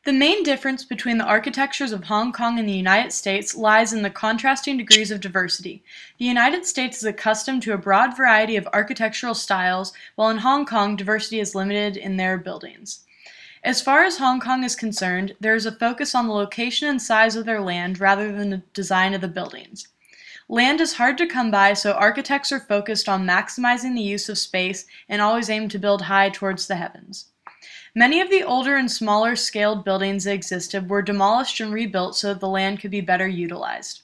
The main difference between the architectures of Hong Kong and the United States lies in the contrasting degrees of diversity. The United States is accustomed to a broad variety of architectural styles, while in Hong Kong, diversity is limited in their buildings. As far as Hong Kong is concerned, there is a focus on the location and size of their land rather than the design of the buildings. Land is hard to come by, so architects are focused on maximizing the use of space and always aim to build high towards the heavens. Many of the older and smaller scaled buildings that existed were demolished and rebuilt so that the land could be better utilized.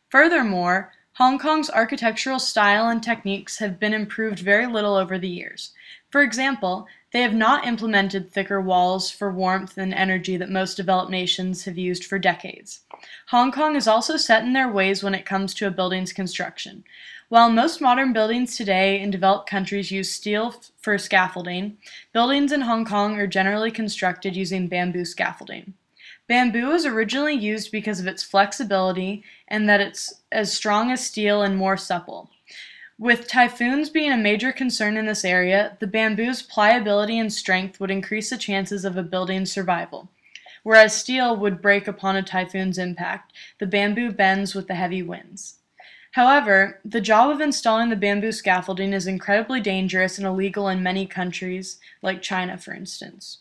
Furthermore, Hong Kong's architectural style and techniques have been improved very little over the years. For example, they have not implemented thicker walls for warmth and energy that most developed nations have used for decades. Hong Kong is also set in their ways when it comes to a building's construction. While most modern buildings today in developed countries use steel for scaffolding, buildings in Hong Kong are generally constructed using bamboo scaffolding. Bamboo was originally used because of its flexibility and that it's as strong as steel and more supple. With typhoons being a major concern in this area, the bamboo's pliability and strength would increase the chances of a building's survival. Whereas steel would break upon a typhoon's impact, the bamboo bends with the heavy winds. However, the job of installing the bamboo scaffolding is incredibly dangerous and illegal in many countries, like China, for instance.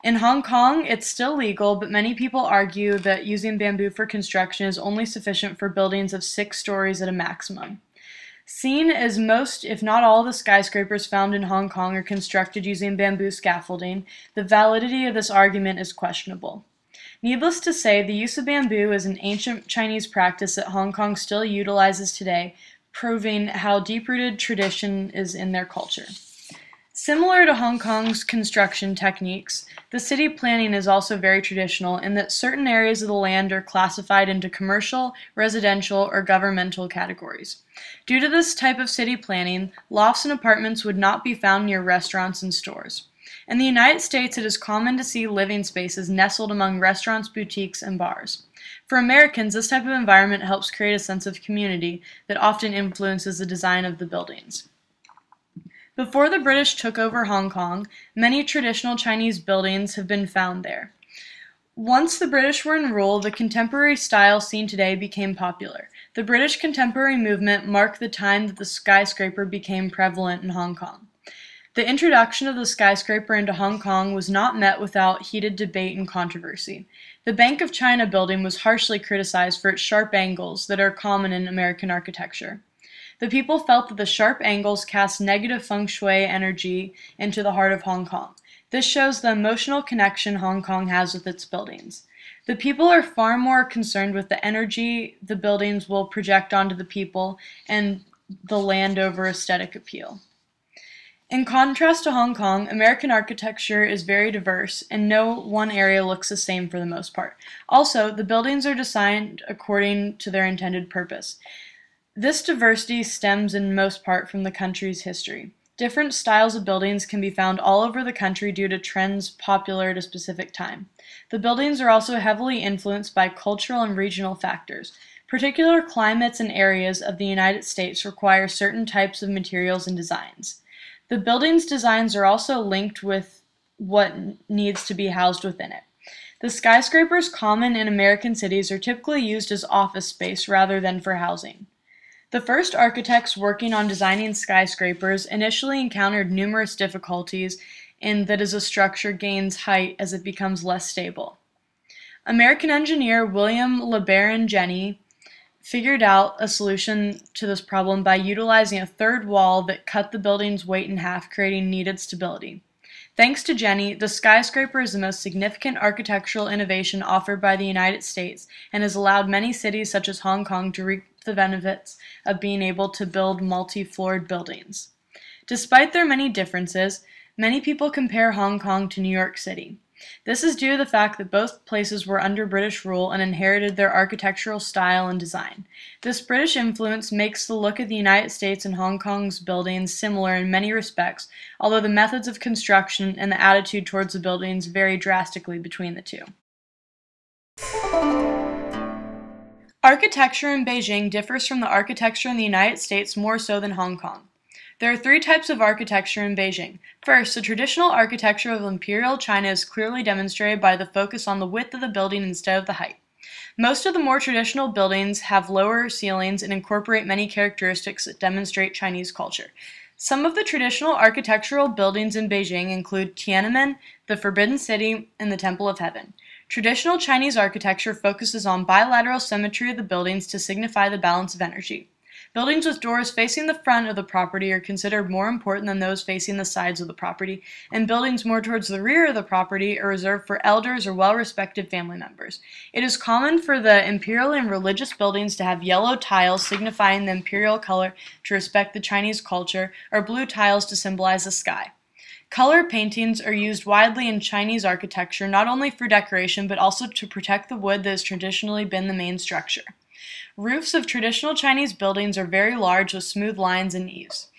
In Hong Kong, it's still legal, but many people argue that using bamboo for construction is only sufficient for buildings of 6 stories at a maximum. Seen as most, if not all, the skyscrapers found in Hong Kong are constructed using bamboo scaffolding, the validity of this argument is questionable. Needless to say, the use of bamboo is an ancient Chinese practice that Hong Kong still utilizes today, proving how deep-rooted tradition is in their culture. Similar to Hong Kong's construction techniques, the city planning is also very traditional in that certain areas of the land are classified into commercial, residential, or governmental categories. Due to this type of city planning, lofts and apartments would not be found near restaurants and stores. In the United States, it is common to see living spaces nestled among restaurants, boutiques, and bars. For Americans, this type of environment helps create a sense of community that often influences the design of the buildings. Before the British took over Hong Kong, many traditional Chinese buildings have been found there. Once the British were in rule, the contemporary style seen today became popular. The British contemporary movement marked the time that the skyscraper became prevalent in Hong Kong. The introduction of the skyscraper into Hong Kong was not met without heated debate and controversy. The Bank of China building was harshly criticized for its sharp angles that are common in American architecture. The people felt that the sharp angles cast negative feng shui energy into the heart of Hong Kong. This shows the emotional connection Hong Kong has with its buildings. The people are far more concerned with the energy the buildings will project onto the people and the land over aesthetic appeal. In contrast to Hong Kong, American architecture is very diverse, and no one area looks the same for the most part. Also, the buildings are designed according to their intended purpose. This diversity stems in most part from the country's history. Different styles of buildings can be found all over the country due to trends popular at a specific time. The buildings are also heavily influenced by cultural and regional factors. Particular climates and areas of the United States require certain types of materials and designs. The building's designs are also linked with what needs to be housed within it. The skyscrapers common in American cities are typically used as office space rather than for housing. The first architects working on designing skyscrapers initially encountered numerous difficulties in that as a structure gains height as it becomes less stable. American engineer William LeBaron Jenney figured out a solution to this problem by utilizing a third wall that cut the building's weight in half, creating needed stability. Thanks to Jenney, the skyscraper is the most significant architectural innovation offered by the United States and has allowed many cities such as Hong Kong to reap the benefits of being able to build multi-floored buildings. Despite their many differences, many people compare Hong Kong to New York City. This is due to the fact that both places were under British rule and inherited their architectural style and design. This British influence makes the look of the United States and Hong Kong's buildings similar in many respects, although the methods of construction and the attitude towards the buildings vary drastically between the two. Architecture in Beijing differs from the architecture in the United States more so than Hong Kong. There are three types of architecture in Beijing. First, the traditional architecture of Imperial China is clearly demonstrated by the focus on the width of the building instead of the height. Most of the more traditional buildings have lower ceilings and incorporate many characteristics that demonstrate Chinese culture. Some of the traditional architectural buildings in Beijing include Tiananmen, the Forbidden City, and the Temple of Heaven. Traditional Chinese architecture focuses on bilateral symmetry of the buildings to signify the balance of energy. Buildings with doors facing the front of the property are considered more important than those facing the sides of the property, and buildings more towards the rear of the property are reserved for elders or well-respected family members. It is common for the imperial and religious buildings to have yellow tiles signifying the imperial color to respect the Chinese culture, or blue tiles to symbolize the sky. Color paintings are used widely in Chinese architecture not only for decoration but also to protect the wood that has traditionally been the main structure. Roofs of traditional Chinese buildings are very large with smooth lines and eaves.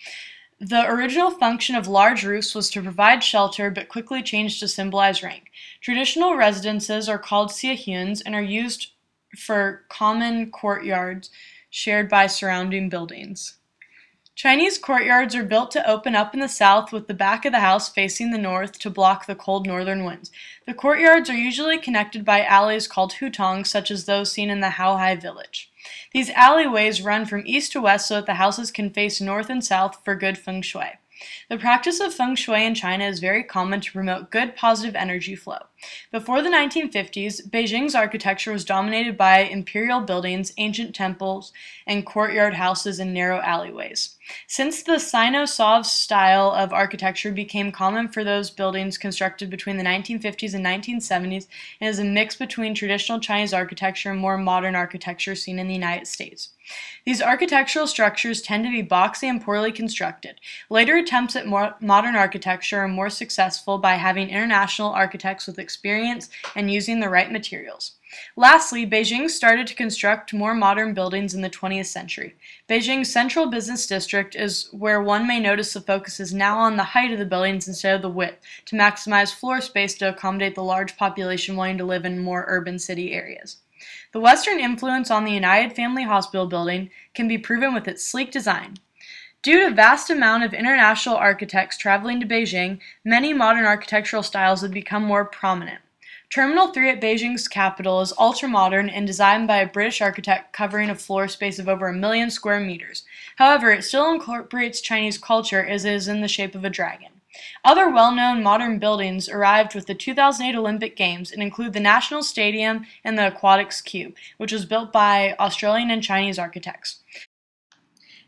The original function of large roofs was to provide shelter but quickly changed to symbolize rank. Traditional residences are called xiahuns and are used for common courtyards shared by surrounding buildings. Chinese courtyards are built to open up in the south with the back of the house facing the north to block the cold northern winds. The courtyards are usually connected by alleys called hutongs, such as those seen in the Haohai village. These alleyways run from east to west so that the houses can face north and south for good feng shui. The practice of feng shui in China is very common to promote good positive energy flow. Before the 1950s, Beijing's architecture was dominated by imperial buildings, ancient temples, and courtyard houses in narrow alleyways. Since the Sino-Sov style of architecture became common for those buildings constructed between the 1950s and 1970s, it is a mix between traditional Chinese architecture and more modern architecture seen in the United States. These architectural structures tend to be boxy and poorly constructed. Later attempts at modern architecture are more successful by having international architects with experience and using the right materials. Lastly, Beijing started to construct more modern buildings in the 20th century. Beijing's central business district is where one may notice the focus is now on the height of the buildings instead of the width, to maximize floor space to accommodate the large population wanting to live in more urban city areas. The Western influence on the United Family Hospital building can be proven with its sleek design. Due to vast amount of international architects traveling to Beijing, many modern architectural styles have become more prominent. Terminal 3 at Beijing's capital is ultra-modern and designed by a British architect covering a floor space of over 1 million square meters. However, it still incorporates Chinese culture as it is in the shape of a dragon. Other well-known modern buildings arrived with the 2008 Olympic Games and include the National Stadium and the Aquatics Cube, which was built by Australian and Chinese architects.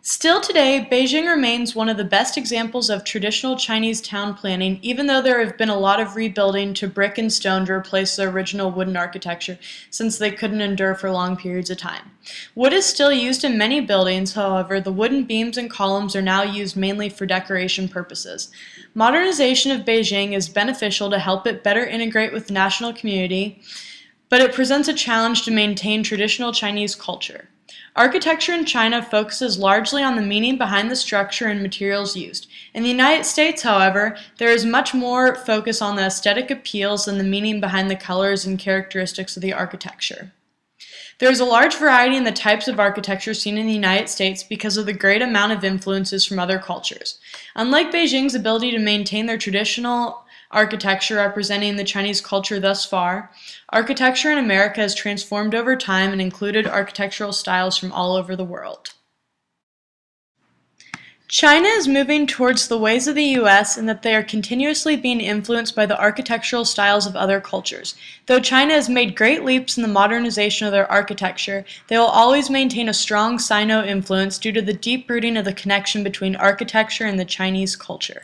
Still today, Beijing remains one of the best examples of traditional Chinese town planning, even though there have been a lot of rebuilding to brick and stone to replace the original wooden architecture, since they couldn't endure for long periods of time. Wood is still used in many buildings, however, the wooden beams and columns are now used mainly for decoration purposes. Modernization of Beijing is beneficial to help it better integrate with the national community, but it presents a challenge to maintain traditional Chinese culture. Architecture in China focuses largely on the meaning behind the structure and materials used. In the United States, however, there is much more focus on the aesthetic appeals than the meaning behind the colors and characteristics of the architecture. There is a large variety in the types of architecture seen in the United States because of the great amount of influences from other cultures. Unlike Beijing's ability to maintain their traditional architecture representing the Chinese culture thus far, architecture in America has transformed over time and included architectural styles from all over the world. China is moving towards the ways of the U.S. in that they are continuously being influenced by the architectural styles of other cultures. Though China has made great leaps in the modernization of their architecture, they will always maintain a strong Sino influence due to the deep rooting of the connection between architecture and the Chinese culture.